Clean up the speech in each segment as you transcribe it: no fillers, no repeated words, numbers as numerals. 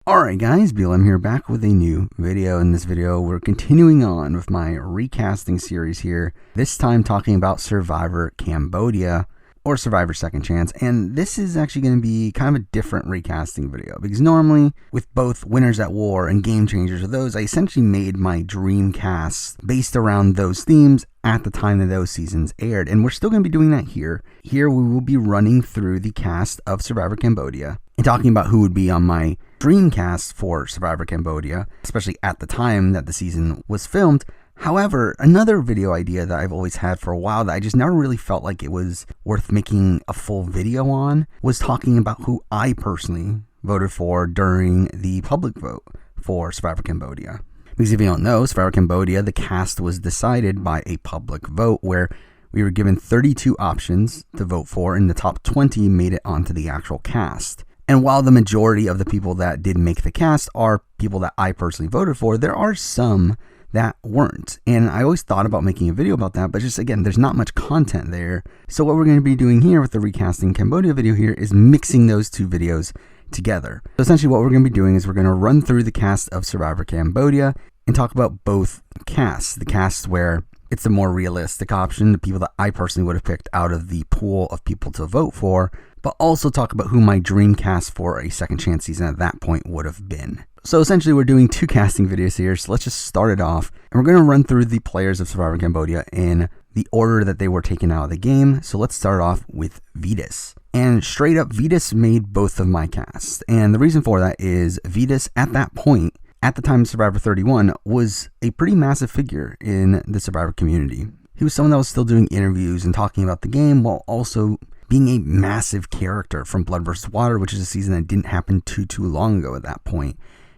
Alright guys, BLM here, back with a new video. In this video, we're continuing on with my recasting series here, this time talking about Survivor Cambodia, or Survivor Second Chance, and this is actually going to be kind of a different recasting video, because normally, with both Winners at War and Game Changers of those, I essentially made my dream cast based around those themes at the time that those seasons aired, and we're still going to be doing that here. Here we will be running through the cast of Survivor Cambodia, and talking about who would be on my dream cast for Survivor Cambodia, especially at the time that the season was filmed. However, another video idea that I've always had for a while that I just never really felt like it was worth making a full video on was talking about who I personally voted for during the public vote for Survivor Cambodia. Because if you don't know, Survivor Cambodia, the cast was decided by a public vote where we were given 32 options to vote for, and the top 20 made it onto the actual cast. And while the majority of the people that did make the cast are people that I personally voted for, there are some that weren't. And I always thought about making a video about that, but just again, there's not much content there. So what we're going to be doing here with the Recasting Cambodia video here is mixing those two videos together. So essentially what we're going to be doing is we're going to run through the cast of Survivor Cambodia and talk about both casts. The cast where it's a more realistic option, the people that I personally would have picked out of the pool of people to vote for, but also talk about who my dream cast for a second chance season at that point would have been. So essentially we're doing two casting videos here, so let's just start it off. And we're going to run through the players of Survivor Cambodia in the order that they were taken out of the game. So let's start off with Vedas. And straight up, Vedas made both of my casts. And the reason for that is Vedas at that point, at the time of Survivor 31, was a pretty massive figure in the Survivor community. He was someone that was still doing interviews and talking about the game while also being a massive character from Blood vs. Water, which is a season that didn't happen too long ago at that point,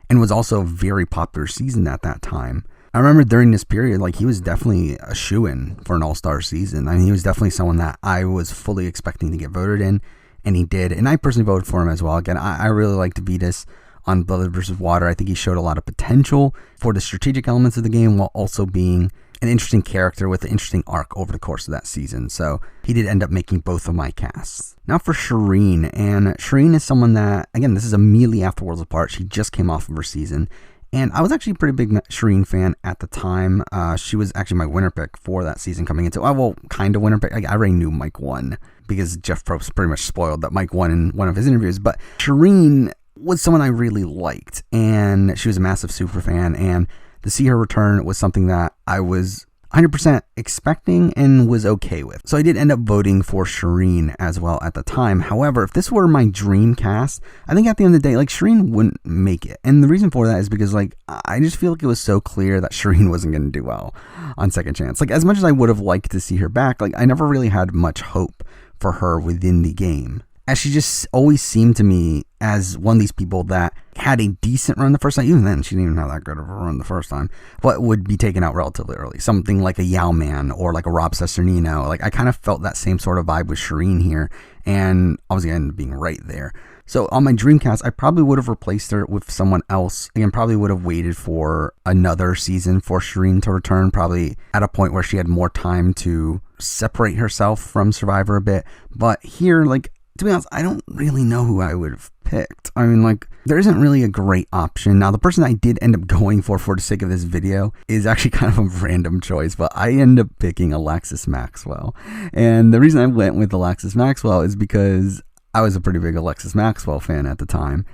and was also a very popular season at that time. I remember during this period, like, he was definitely a shoo-in for an all-star season. I mean, he was definitely someone that I was fully expecting to get voted in, and he did, and I personally voted for him as well. Again, I really liked Vedas on Blood vs. Water. I think he showed a lot of potential for the strategic elements of the game while also being an interesting character with an interesting arc over the course of that season. So he did end up making both of my casts. Now for Shereen, and Shereen is someone that, again, this is immediately after Worlds Apart. She just came off of her season, and I was actually a pretty big Shereen fan at the time. She was actually my winner pick for that season coming into, well, kind of winner pick. I already knew Mike won because Jeff Probst pretty much spoiled that Mike won in one of his interviews, but Shereen was someone I really liked, and she was a massive super fan, and to see her return was something that I was 100% expecting and was okay with. So I did end up voting for Shereen as well at the time. However, if this were my dream cast, I think at the end of the day, like, Shereen wouldn't make it. And the reason for that is because, like, I just feel like it was so clear that Shereen wasn't going to do well on Second Chance. Like, as much as I would have liked to see her back, like, I never really had much hope for her within the game, as she just always seemed to me as one of these people that had a decent run the first time. Even then, she didn't even have that good of a run the first time, but would be taken out relatively early. Something like a Yao Man or like a Rob Cesternino. Like, I kind of felt that same sort of vibe with Shereen here, and obviously I ended up being right there. So on my Dreamcast, I probably would have replaced her with someone else. Again, probably would have waited for another season for Shereen to return, probably at a point where she had more time to separate herself from Survivor a bit. But here, like, to be honest, I don't really know who I would have picked. I mean, like, there isn't really a great option. Now, the person I did end up going for the sake of this video is actually kind of a random choice, but I ended up picking Alexis Maxwell. And the reason I went with Alexis Maxwell is because I was a pretty big Alexis Maxwell fan at the time.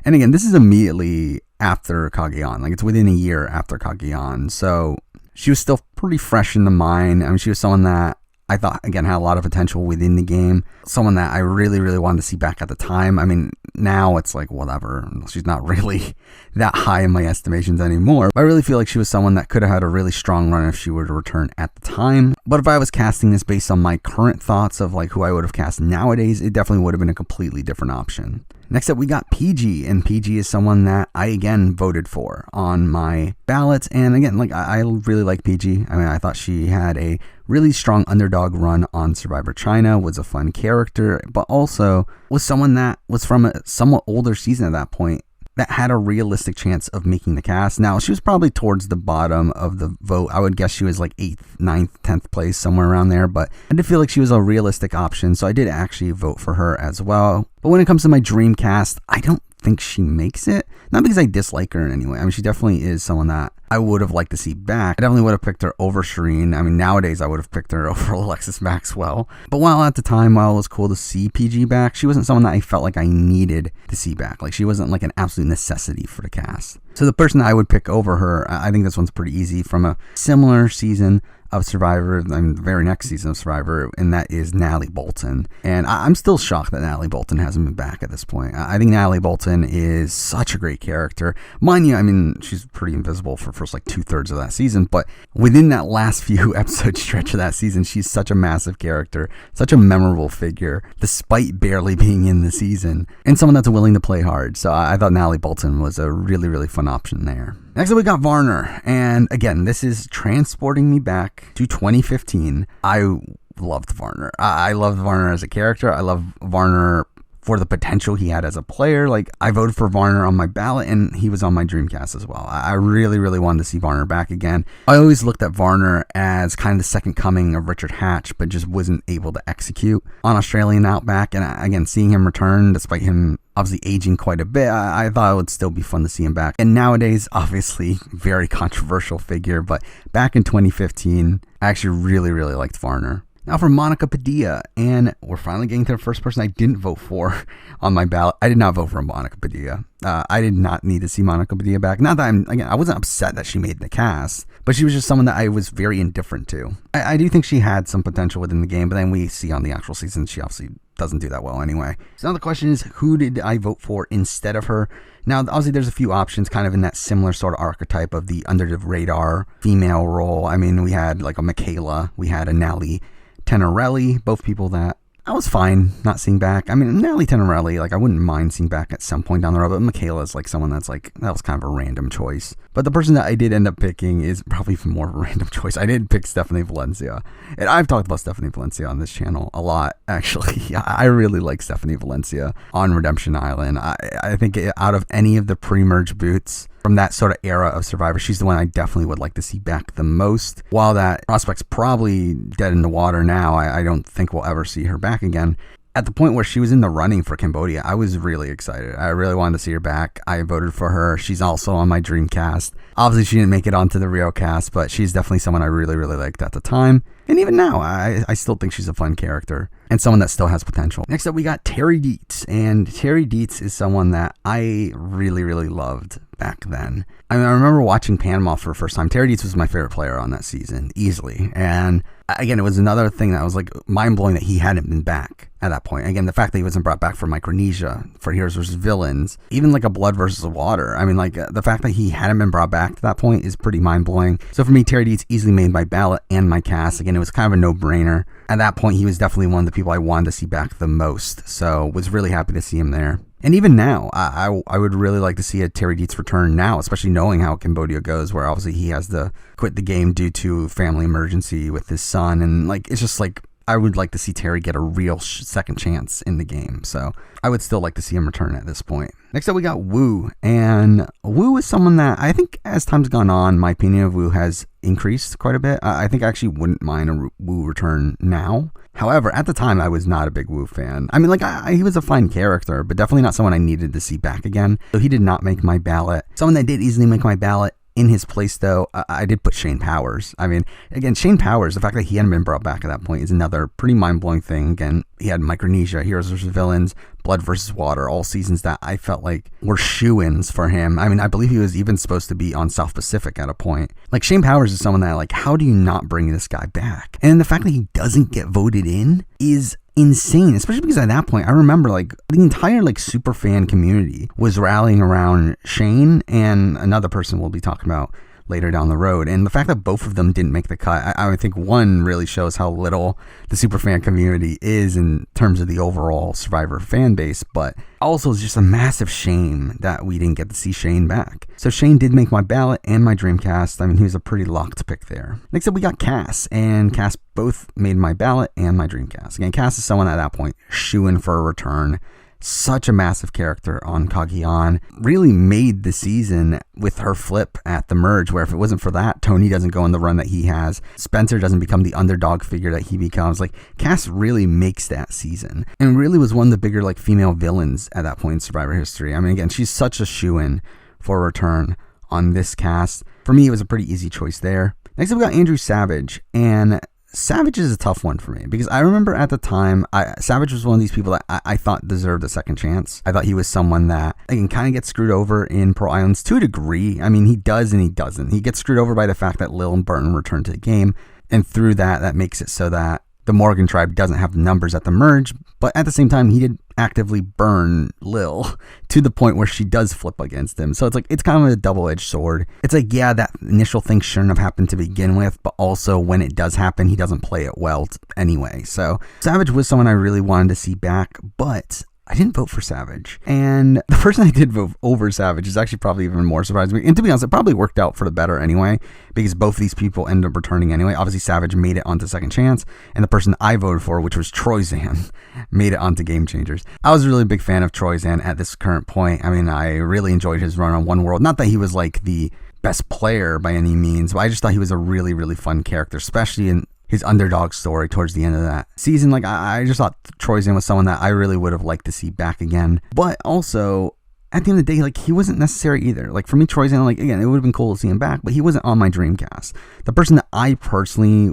And again, this is immediately after Cagayan. Like, it's within a year after Cagayan. So she was still pretty fresh in the mind. I mean, she was someone that I thought, again, had a lot of potential within the game. Someone that I really, really wanted to see back at the time. I mean, now it's like, whatever. She's not really that high in my estimations anymore. But I really feel like she was someone that could have had a really strong run if she were to return at the time. But if I was casting this based on my current thoughts of, like, who I would have cast nowadays, it definitely would have been a completely different option. Next up, we got Peih-Gee, and Peih-Gee is someone that I, again, voted for on my ballots. And again, like, I really like Peih-Gee. I mean, I thought she had a really strong underdog run on Survivor China, was a fun character, but also was someone that was from a somewhat older season at that point that had a realistic chance of making the cast. Now, she was probably towards the bottom of the vote. I would guess she was like 8th, 9th, 10th place, somewhere around there, but I did feel like she was a realistic option, so I did actually vote for her as well. But when it comes to my dream cast, I don't think she makes it. Not because I dislike her in any way. I mean, she definitely is someone that I would have liked to see back. I definitely would have picked her over Shereen. I mean, nowadays I would have picked her over Alexis Maxwell. But while at the time, while it was cool to see Peih-Gee back, she wasn't someone that I felt like I needed to see back. Like, she wasn't like an absolute necessity for the cast. So the person that I would pick over her, I think this one's pretty easy, from a similar season of Survivor, I mean, the very next season of Survivor, and that is Natalie Bolton. And I'm still shocked that Natalie Bolton hasn't been back at this point. I think Natalie Bolton is such a great character. Mind you, I mean, she's pretty invisible for the first like 2/3 of that season, but within that last few episode stretch of that season, she's such a massive character, such a memorable figure, despite barely being in the season, and someone that's willing to play hard. So I thought Natalie Bolton was a really, really fun option there. Next up, we got Varner. And again, this is transporting me back to 2015. I loved Varner. I loved Varner as a character. I love Varner for the potential he had as a player. Like, I voted for Varner on my ballot, and he was on my Dreamcast as well. I really, really wanted to see Varner back again. I always looked at Varner as kind of the second coming of Richard Hatch, but just wasn't able to execute on Australian Outback. And again, seeing him return, despite him obviously aging quite a bit, I thought it would still be fun to see him back. And nowadays, obviously, very controversial figure, but back in 2015, I actually really, really liked Varner. Now for Monica Padilla, and we're finally getting to the first person I didn't vote for on my ballot. I did not vote for Monica Padilla. I did not need to see Monica Padilla back. Not that I wasn't upset that she made the cast, but she was just someone that I was very indifferent to. I do think she had some potential within the game, but then we see on the actual season, she obviously doesn't do that well anyway. So now the question is, who did I vote for instead of her? Now, obviously, there's a few options kind of in that similar sort of archetype of the under the radar female role. I mean, we had like a Michaela, we had a Nellie Tenorelli, both people that I was fine not seeing back. I mean, Natalie Tenorelli, like, I wouldn't mind seeing back at some point down the road, but Michaela is like someone that's like, that was kind of a random choice. But the person that I did end up picking is probably even more of a random choice. I did pick Stephanie Valencia, and I've talked about Stephanie Valencia on this channel a lot, actually. I really like Stephanie Valencia on Redemption Island. I think out of any of the pre-merge boots from that sort of era of Survivor, she's the one I definitely would like to see back the most. While that prospect's probably dead in the water now, I don't think we'll ever see her back again. At the point where she was in the running for Cambodia, I was really excited. I really wanted to see her back. I voted for her. She's also on my Dreamcast. Obviously, she didn't make it onto the Rio cast, but she's definitely someone I really, really liked at the time. And even now, I still think she's a fun character and someone that still has potential. Next up, we got Terry Deets. And Terry Deets is someone that I really, really loved back then. I mean, I remember watching Panama for the first time. Terry Deets was my favorite player on that season, easily. And again, it was another thing that was like mind-blowing that he hadn't been back at that point. Again, the fact that he wasn't brought back for Micronesia, for Heroes vs. Villains, even like a Blood vs. Water. I mean, like, the fact that he hadn't been brought back to that point is pretty mind-blowing. So for me, Terry Deets easily made my ballot and my cast. Again, it was kind of a no-brainer. At that point, he was definitely one of the people I wanted to see back the most. So was really happy to see him there. And even now, I would really like to see a Terry Deets return now, especially knowing how Cambodia goes, where obviously he has to quit the game due to family emergency with his son. And like, it's just like, I would like to see Terry get a real second chance in the game. So I would still like to see him return at this point. Next up, we got Wu. And Wu is someone that I think as time's gone on, my opinion of Wu has increased quite a bit. I think I actually wouldn't mind a Wu return now. However, at the time, I was not a big Wu fan. I mean, like, he was a fine character, but definitely not someone I needed to see back again. So he did not make my ballot. Someone that did easily make my ballot in his place, though, I did put Shane Powers. I mean, again, Shane Powers, the fact that he hadn't been brought back at that point is another pretty mind-blowing thing. Again, he had Micronesia, Heroes vs. Villains, Blood vs. Water, all seasons that I felt like were shoo-ins for him. I mean, I believe he was even supposed to be on South Pacific at a point. Like, Shane Powers is someone that, like, how do you not bring this guy back? And the fact that he doesn't get voted in is insane, especially because at that point, I remember like the entire like super fan community was rallying around Shane and another person we'll be talking about later down the road. And the fact that both of them didn't make the cut, I think one really shows how little the superfan community is in terms of the overall Survivor fan base, but also it's just a massive shame that we didn't get to see Shane back. So Shane did make my ballot and my Dreamcast. I mean, he was a pretty locked pick there. Next up, we got Cass, and Cass both made my ballot and my Dreamcast. Again, Cass is someone at that point shoo-in for a return. such a massive character on Cagayan, really made the season with her flip at the merge, where if it wasn't for that, Tony doesn't go on the run that he has. Spencer doesn't become the underdog figure that he becomes. Like, Cass really makes that season and really was one of the bigger like female villains at that point in Survivor history. I mean, again, she's such a shoo-in for a return on this cast. For me, it was a pretty easy choice there. Next up, we got Andrew Savage, and Savage is a tough one for me because I remember at the time, Savage was one of these people that I thought deserved a second chance. I thought he was someone that, again, kind of gets screwed over in Pearl Islands to a degree. I mean, he does and he doesn't. He gets screwed over by the fact that Lil and Burton returned to the game, and through that makes it so that the Morgan tribe doesn't have numbers at the merge, but at the same time, he did actively burn Lil to the point where she does flip against him. So it's like, it's kind of a double-edged sword. It's like, yeah, that initial thing shouldn't have happened to begin with, but also when it does happen, he doesn't play it well anyway. So Savage was someone I really wanted to see back, but I didn't vote for Savage. And the person I did vote over Savage is actually probably even more surprising. And to be honest, it probably worked out for the better anyway, because both these people ended up returning anyway. Obviously, Savage made it onto Second Chance, and the person I voted for, which was Troyzan, made it onto Game Changers. I was a really big fan of Troyzan at this current point. I mean, I really enjoyed his run on One World. Not that he was like the best player by any means, but I just thought he was a really, really fun character, especially in his underdog story towards the end of that season. Like, I just thought Troyzan was someone that I really would have liked to see back again. But also, at the end of the day, like, he wasn't necessary either. Like, for me, Troyzan, like, again, it would have been cool to see him back, but he wasn't on my dream cast. The person that I personally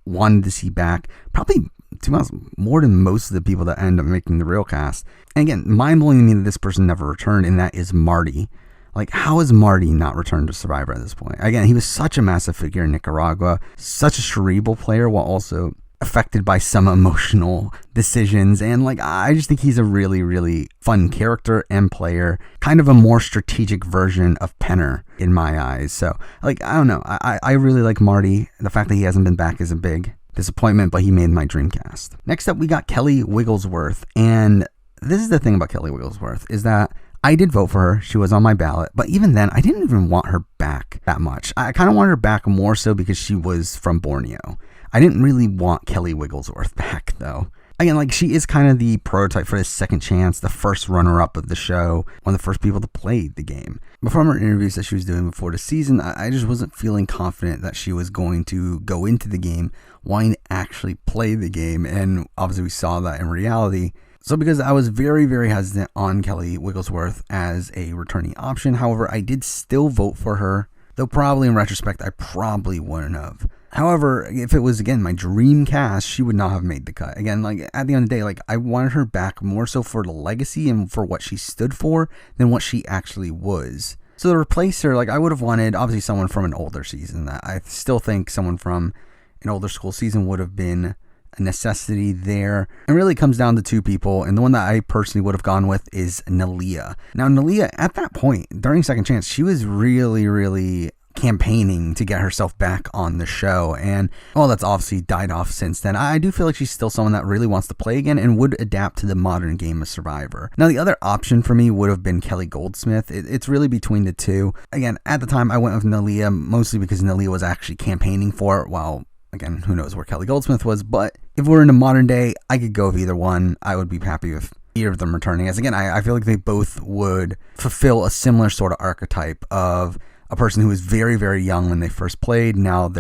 wanted to see back, probably, to be honest, more than most of the people that end up making the real cast. And again, mind-blowing to me that this person never returned, and that is Marty. Like, how has Marty not returned to Survivor at this point? Again, he was such a massive figure in Nicaragua, such a cerebral player while also affected by some emotional decisions. And, like, I just think he's a really, really fun character and player, kind of a more strategic version of Penner in my eyes. So, like, I don't know. I really like Marty. The fact that he hasn't been back is a big disappointment, but he made my dream cast. Next up, we got Kelly Wigglesworth. And this is the thing about Kelly Wigglesworth, is that I did vote for her. She was on my ballot. But even then, I didn't even want her back that much. I kind of wanted her back more so because she was from Borneo. I didn't really want Kelly Wigglesworth back, though. Again, like, she is kind of the prototype for this Second Chance, the first runner-up of the show, one of the first people to play the game. But from her interviews that she was doing before the season, I just wasn't feeling confident that she was going to go into the game wanting to actually play the game. And obviously we saw that in reality. So because I was very, very hesitant on Kelly Wigglesworth as a returning option, however, I did still vote for her, though probably in retrospect, I probably wouldn't have. However, if it was, again, my dream cast, she would not have made the cut. Again, like, at the end of the day, like, I wanted her back more so for the legacy and for what she stood for than what she actually was. So to replace her, like, I would have wanted, obviously, someone from an older season. I still think someone from an older school season would have been a necessity there. It really comes down to two people, and the one that I personally would have gone with is Nalia. Now, Nalia, at that point, during Second Chance, she was really, really campaigning to get herself back on the show, and well, that's obviously died off since then. I do feel like she's still someone that really wants to play again and would adapt to the modern game of Survivor. Now, the other option for me would have been Kelly Goldsmith. It's really between the two. Again, at the time, I went with Nalia mostly because Nalia was actually campaigning for it, while, again, who knows where Kelly Goldsmith was, but if we're in the modern day, I could go with either one. I would be happy with either of them returning, as again, I feel like they both would fulfill a similar sort of archetype of a person who was very, very young when they first played. Now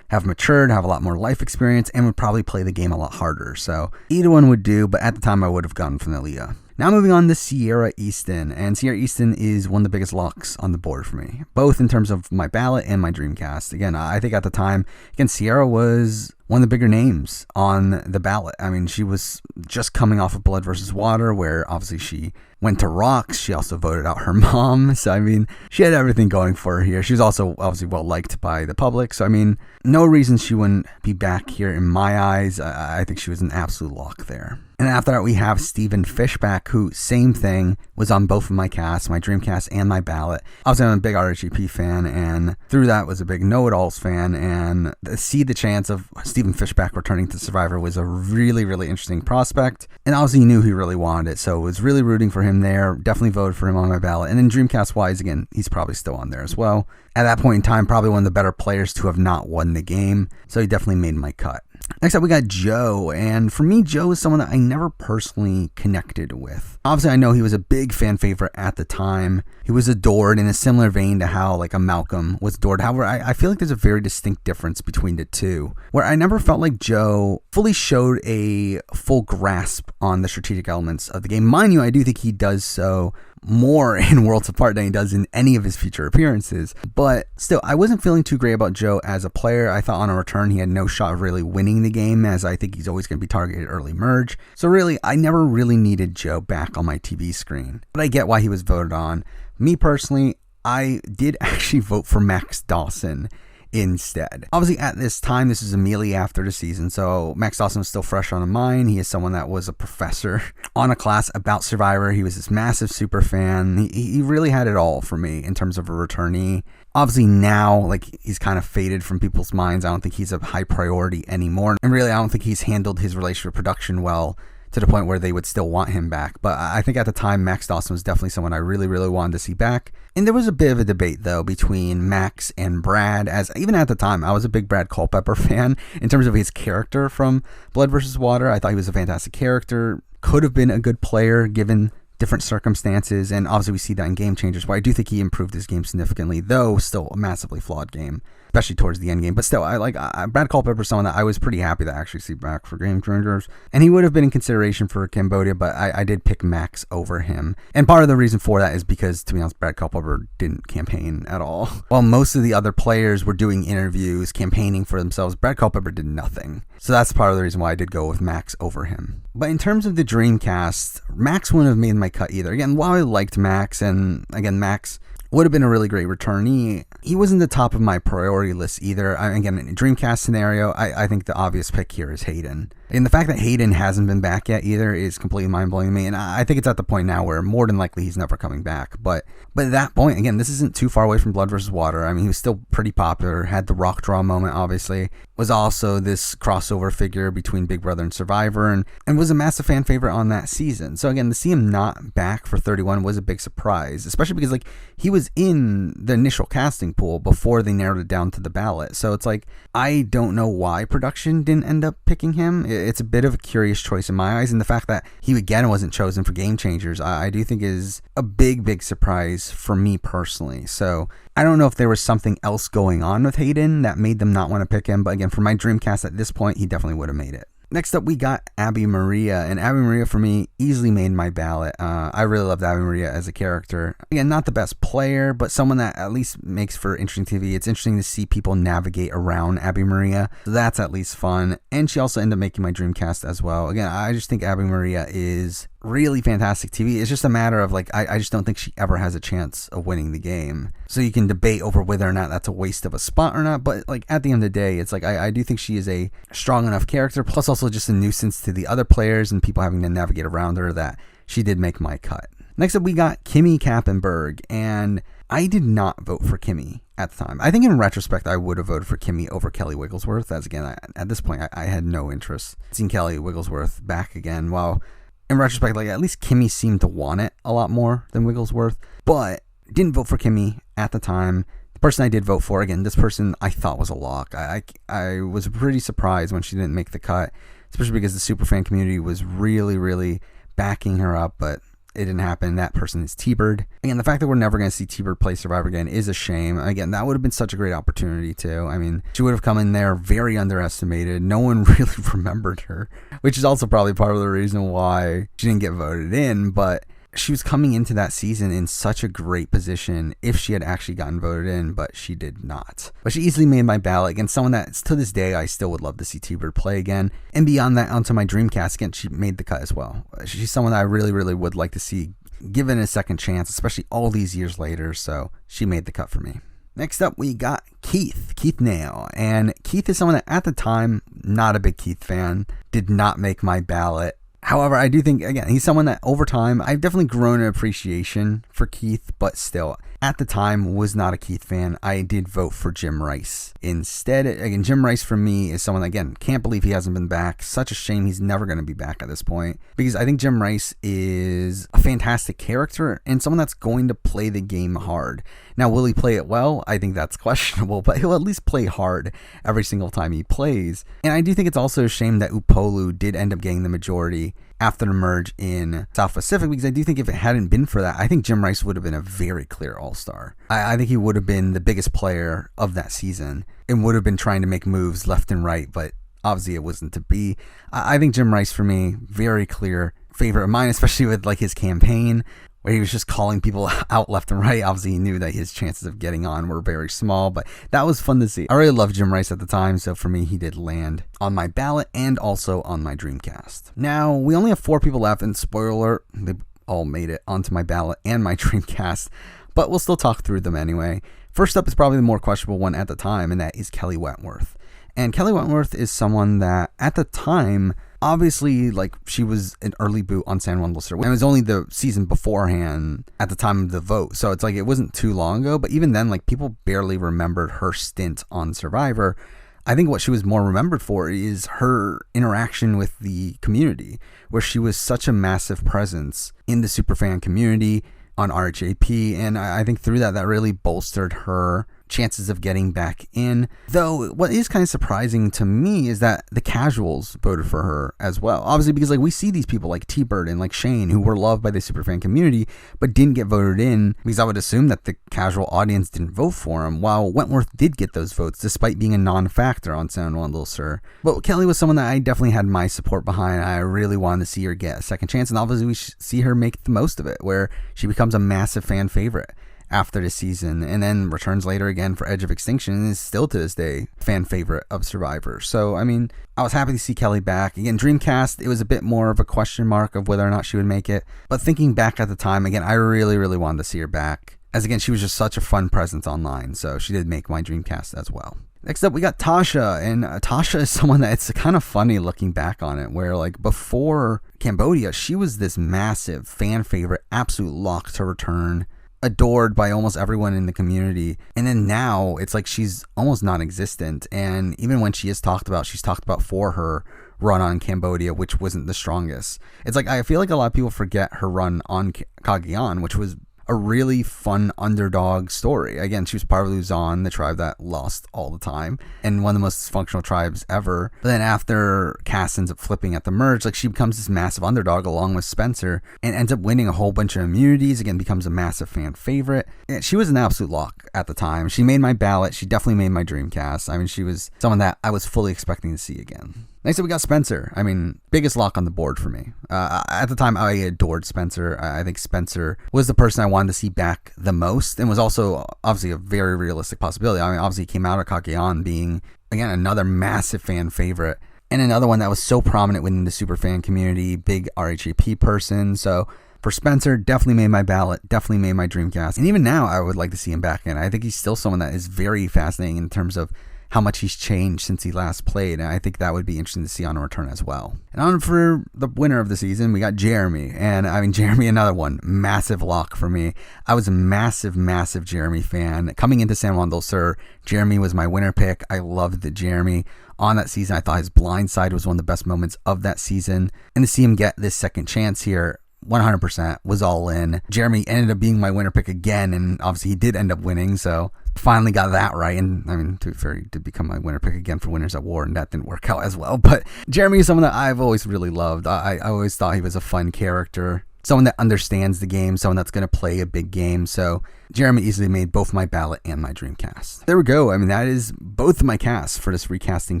have matured, have a lot more life experience, and would probably play the game a lot harder. So either one would do, but at the time I would have gone for Nalia. Now moving on to Sierra Easton, and Sierra Easton is one of the biggest locks on the board for me, both in terms of my ballot and my Dreamcast. Again, I think at the time, again, Sierra was one of the bigger names on the ballot. I mean, she was just coming off of Blood versus Water, where obviously she went to Rocks. She also voted out her mom. So, I mean, she had everything going for her here. She was also obviously well liked by the public. So, I mean, no reason she wouldn't be back here in my eyes. I think she was an absolute lock there. And after that, we have Stephen Fishbach, who, same thing, was on both of my casts, my Dreamcast and my ballot. Obviously, I'm a big RGP fan, and through that was a big Know-It-Alls fan, and to see the chance of Stephen Fishbach returning to Survivor was a really, really interesting prospect. And obviously, he knew he really wanted it, so I was really rooting for him there. Definitely voted for him on my ballot. And then Dreamcast-wise, again, he's probably still on there as well. At that point in time, probably one of the better players to have not won the game, so he definitely made my cut. Next up, we got Joe, and for me, Joe is someone that I never personally connected with. Obviously, I know he was a big fan favorite at the time. He was adored in a similar vein to how like a Malcolm was adored. However, I feel like there's a very distinct difference between the two, where I never felt like Joe fully showed a full grasp on the strategic elements of the game. Mind you, I do think he does so more in Worlds Apart than he does in any of his future appearances. But still, I wasn't feeling too great about Joe as a player. I thought on a return he had no shot of really winning the game, as I think he's always going to be targeted early merge. So really, I never really needed Joe back on my TV screen. But I get why he was voted on. Me personally, I did actually vote for Max Dawson instead. Obviously, at this time, this is immediately after the season, so Max Dawson was still fresh on the mind. He is someone that was a professor on a class about Survivor. He was this massive super fan. He really had it all for me in terms of a returnee. Obviously now, like, he's kind of faded from people's minds. I don't think he's a high priority anymore, and really I don't think he's handled his relationship with production well to the point where they would still want him back. But I think at the time, Max Dawson was definitely someone I really, really wanted to see back. And there was a bit of a debate, though, between Max and Brad, as even at the time, I was a big Brad Culpepper fan in terms of his character from Blood vs. Water. I thought he was a fantastic character, could have been a good player given different circumstances, and obviously we see that in Game Changers, where I do think he improved his game significantly, though still a massively flawed game, especially towards the end game. But still, Brad Culpepper is someone that I was pretty happy to actually see back for Game Changers, and he would have been in consideration for Cambodia, but I did pick Max over him. And part of the reason for that is because, to be honest, Brad Culpepper didn't campaign at all. While most of the other players were doing interviews, campaigning for themselves, Brad Culpepper did nothing. So that's part of the reason why I did go with Max over him. But in terms of the Dreamcast, Max wouldn't have made my cut either. Again, while I liked Max, and again, Max would have been a really great returnee, he wasn't the top of my priority list either. Again, in a Dreamcast scenario, I think the obvious pick here is Hayden. And the fact that Hayden hasn't been back yet either is completely mind-blowing to me. And I think it's at the point now where more than likely he's never coming back. But at that point, again, this isn't too far away from Blood vs. Water. I mean, he was still pretty popular, had the rock draw moment, obviously, was also this crossover figure between Big Brother and Survivor, and was a massive fan favorite on that season. So again, to see him not back for 31 was a big surprise, especially because like he was in the initial casting pool before they narrowed it down to the ballot. So it's like, I don't know why production didn't end up picking him. It's a bit of a curious choice in my eyes, and the fact that he again wasn't chosen for Game Changers, I do think is a big surprise for me personally. So I don't know if there was something else going on with Hayden that made them not want to pick him, but again, for my Dreamcast at this point, he definitely would have made it. Next up, we got Abi-Maria, and Abi-Maria for me easily made my ballot. I really loved Abi-Maria as a character. Again, not the best player, but someone that at least makes for interesting TV. It's interesting to see people navigate around Abi-Maria, so that's at least fun. And she also ended up making my Dreamcast as well. Again, I just think Abi-Maria is really fantastic TV. It's just a matter of like, I just don't think she ever has a chance of winning the game. So you can debate over whether or not that's a waste of a spot or not, but like at the end of the day, it's like I do think she is a strong enough character, plus also just a nuisance to the other players and people having to navigate around her, that she did make my cut. Next up, we got Kimmy Kappenberg, and I did not vote for Kimmy at the time. I think in retrospect, I would have voted for Kimmy over Kelly Wigglesworth, as again, at this point, I had no interest in seeing Kelly Wigglesworth back again, while in retrospect, like at least Kimmy seemed to want it a lot more than Wigglesworth, but didn't vote for Kimmy at the time. The person I did vote for, again, this person I thought was a lock. I was pretty surprised when she didn't make the cut, especially because the superfan community was really backing her up, but it didn't happen. That person is T-Bird. Again, the fact that we're never going to see T-Bird play Survivor again is a shame. Again, that would have been such a great opportunity too. I mean, she would have come in there very underestimated. No one really remembered her, which is also probably part of the reason why she didn't get voted in, but she was coming into that season in such a great position if she had actually gotten voted in, but she did not. But she easily made my ballot against someone that to this day I still would love to see T-Bird play again. And beyond that, onto my Dreamcast, again, she made the cut as well. She's someone that I really would like to see given a second chance, especially all these years later, so she made the cut for me. Next up, we got Keith Nail, and Keith is someone that at the time, not a big Keith fan, did not make my ballot. However, I do think, again, he's someone that over time, I've definitely grown an appreciation for Keith, but still, at the time was not a Keith fan. I did vote for Jim Rice instead. Again, Jim Rice for me is someone, again, can't believe he hasn't been back. Such a shame he's never going to be back at this point, because I think Jim Rice is a fantastic character and someone that's going to play the game hard. Now, will he play it well? I think that's questionable, but he'll at least play hard every single time he plays. And I do think it's also a shame that Upolu did end up getting the majority after the merge in South Pacific, because I do think if it hadn't been for that, I think Jim Rice would have been a very clear all-star. I think he would have been the biggest player of that season and would have been trying to make moves left and right, but obviously it wasn't to be. I think Jim Rice, for me, very clear favorite of mine, especially with like his campaign, where he was just calling people out left and right. Obviously, he knew that his chances of getting on were very small, but that was fun to see. I really loved Jim Rice at the time, so for me, he did land on my ballot and also on my Dreamcast. Now, we only have 4 people left, and spoiler alert, they all made it onto my ballot and my Dreamcast, but we'll still talk through them anyway. First up is probably the more questionable one at the time, and that is Kelly Wentworth. And Kelly Wentworth is someone that, at the time, obviously, like, she was an early boot on San Juan del Sur. It was only the season beforehand at the time of the vote. So it's like, it wasn't too long ago. But even then, like, people barely remembered her stint on Survivor. I think what she was more remembered for is her interaction with the community, where she was such a massive presence in the superfan community on RHAP. And I think through that really bolstered her chances of getting back in. Though what is kind of surprising to me is that the casuals voted for her as well. Obviously, because like we see these people like T-Bird and like Shane who were loved by the superfan community but didn't get voted in, because I would assume that the casual audience didn't vote for him, while Wentworth did get those votes despite being a non-factor on San Juan del Sur. But Kelly was someone that I definitely had my support behind. I really wanted to see her get a second chance, and obviously we see her make the most of it, where she becomes a massive fan favorite after the season, and then returns later again for Edge of Extinction, and is still to this day fan favorite of Survivor. So, I mean, I was happy to see Kelly back. Again, Dreamcast, it was a bit more of a question mark of whether or not she would make it. But thinking back at the time, again, I really, really wanted to see her back, as again, she was just such a fun presence online. So she did make my Dreamcast as well. Next up, we got Tasha, and Tasha is someone that it's kind of funny looking back on it, where like before Cambodia, she was this massive fan favorite, absolute lock to return, adored by almost everyone in the community. And then now it's like she's almost non-existent, and even when she is talked about, she's talked about for her run on Cambodia, which wasn't the strongest. It's like I feel like a lot of people forget her run on Cagayan, which was a really fun underdog story. Again, she was part of Luzon, the tribe that lost all the time, and one of the most dysfunctional tribes ever. But then after Cass ends up flipping at the merge, like she becomes this massive underdog along with Spencer and ends up winning a whole bunch of immunities. Again, becomes a massive fan favorite. And she was an absolute lock at the time. She made my ballot. She definitely made my Dreamcast. I mean, she was someone that I was fully expecting to see again. Next up, we got Spencer. I mean, biggest lock on the board for me. At the time, I adored Spencer. I think Spencer was the person I wanted to see back the most, and was also obviously a very realistic possibility. I mean, obviously, he came out of Cagayan being, again, another massive fan favorite, and another one that was so prominent within the superfan community, big RHAP person. So for Spencer, definitely made my ballot, definitely made my Dreamcast. And even now, I would like to see him back in. I think he's still someone that is very fascinating in terms of how much he's changed since he last played, and I think that would be interesting to see on a return as well. And on for the winner of the season, we got Jeremy, and I mean, Jeremy, another one, massive lock for me. I was a massive Jeremy fan. Coming into San Juan del Sur, Jeremy was my winner pick. I loved Jeremy on that season. I thought his blind side was one of the best moments of that season, and to see him get this second chance here, 100% was all in. Jeremy ended up being my winner pick again, and obviously he did end up winning, so finally got that right. And I mean, to be fair, he did become my winner pick again for Winners at War, and that didn't work out as well. But Jeremy is someone that I've always really loved. I always thought he was a fun character, someone that understands the game, someone that's going to play a big game. So Jeremy easily made both my ballot and my Dreamcast. There we go. I mean, that is both of my casts for this Recasting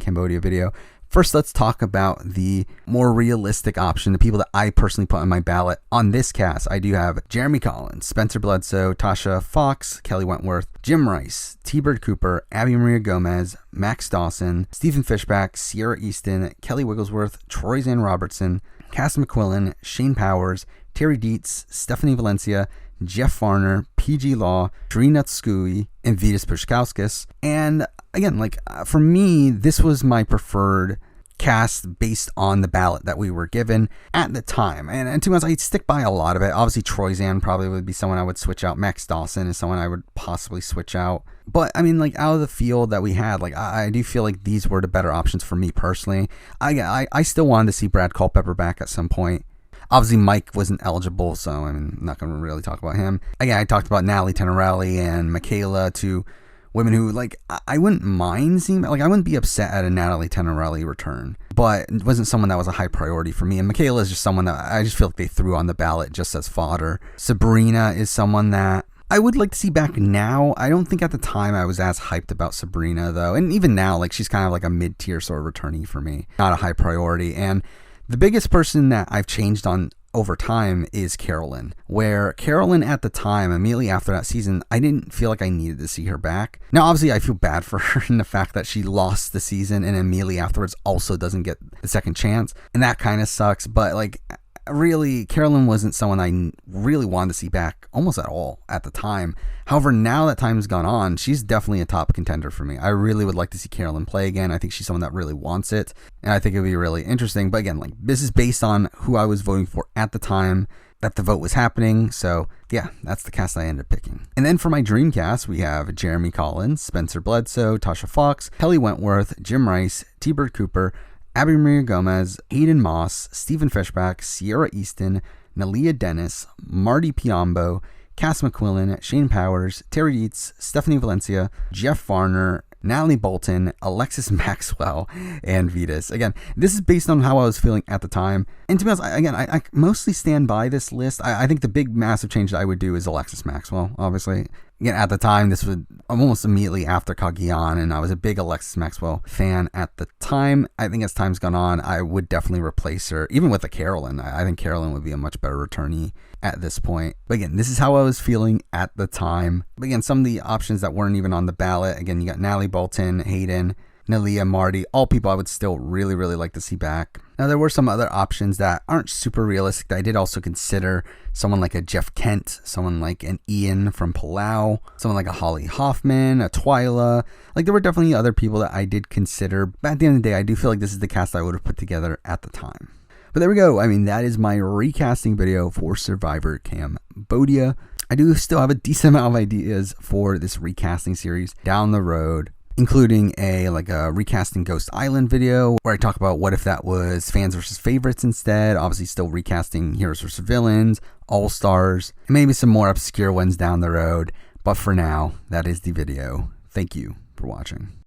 Cambodia video. First, let's talk about the more realistic option, the people that I personally put on my ballot. On this cast, I do have Jeremy Collins, Spencer Bledsoe, Tasha Fox, Kelly Wentworth, Jim Rice, T-Bird Cooper, Abi-Maria Gomez, Max Dawson, Stephen Fishbach, Sierra Easton, Kelly Wigglesworth, Troy Zan Robertson, Cass McQuillan, Shane Powers, Terry Deets, Stephanie Valencia, Jeff Varner, Peih-Gee Law, Shereen Natskui, and Vedas Pushkauskas. And again, like for me, this was my preferred cast based on the ballot that we were given at the time. And to be honest, I'd stick by a lot of it. Obviously, Troyzan probably would be someone I would switch out. Max Dawson is someone I would possibly switch out. But I mean, like, out of the field that we had, like, I do feel like these were the better options for me personally. I still wanted to see Brad Culpepper back at some point. Obviously, Mike wasn't eligible, so I'm not going to really talk about him. Again, I talked about Natalie Tenorelli and Michaela, two women who, like, I wouldn't mind seeing, like, I wouldn't be upset at a Natalie Tenorelli return, but it wasn't someone that was a high priority for me. And Michaela is just someone that I just feel like they threw on the ballot just as fodder. Sabrina is someone that I would like to see back now. I don't think at the time I was as hyped about Sabrina, though. And even now, like, she's kind of like a mid-tier sort of returnee for me, not a high priority. And the biggest person that I've changed on over time is Carolyn, where Carolyn at the time, immediately after that season, I didn't feel like I needed to see her back. Now, obviously, I feel bad for her in the fact that she lost the season and immediately afterwards also doesn't get the second chance. And that kind of sucks. But, like, really, Carolyn wasn't someone I really wanted to see back almost at all at the time. However, now that time has gone on, she's definitely a top contender for me. I really would like to see Carolyn play again. I think she's someone that really wants it, and I think it would be really interesting. But again, like, this is based on who I was voting for at the time that the vote was happening. So yeah, that's the cast I ended up picking. And then for my dream cast, we have Jeremy Collins, Spencer Bledsoe, Tasha Fox, Kelly Wentworth, Jim Rice, T-Bird Cooper, Abi-Maria Gomez, Hayden Moss, Stephen Fishbach, Sierra Easton, Nalia Dennis, Marty Piombo, Cass McQuillan, Shane Powers, Terry Deets, Stephanie Valencia, Jeff Varner, Natalie Bolton, Alexis Maxwell, and Vedas. Again, this is based on how I was feeling at the time. And to be honest, I mostly stand by this list. I think the big massive change that I would do is Alexis Maxwell, obviously. Again, at the time, this was almost immediately after Cagayan, and I was a big Alexis Maxwell fan at the time. I think as time's gone on, I would definitely replace her, even with a Carolyn. I think Carolyn would be a much better returnee at this point. But again, this is how I was feeling at the time. But again, some of the options that weren't even on the ballot, again, you got Natalie Bolton, Hayden, Nalia, Marty, all people I would still really, really like to see back. Now, there were some other options that aren't super realistic. I did also consider someone like a Jeff Kent, someone like an Ian from Palau, someone like a Holly Hoffman, a Twyla. Like, there were definitely other people that I did consider. But at the end of the day, I do feel like this is the cast I would have put together at the time. But there we go. I mean, that is my recasting video for Survivor Cambodia. I do still have a decent amount of ideas for this recasting series down the road, including a recasting Ghost Island video where I talk about what if that was fans versus favorites instead. Obviously still recasting heroes versus villains, all stars, and maybe some more obscure ones down the road. But for now, that is the video. Thank you for watching.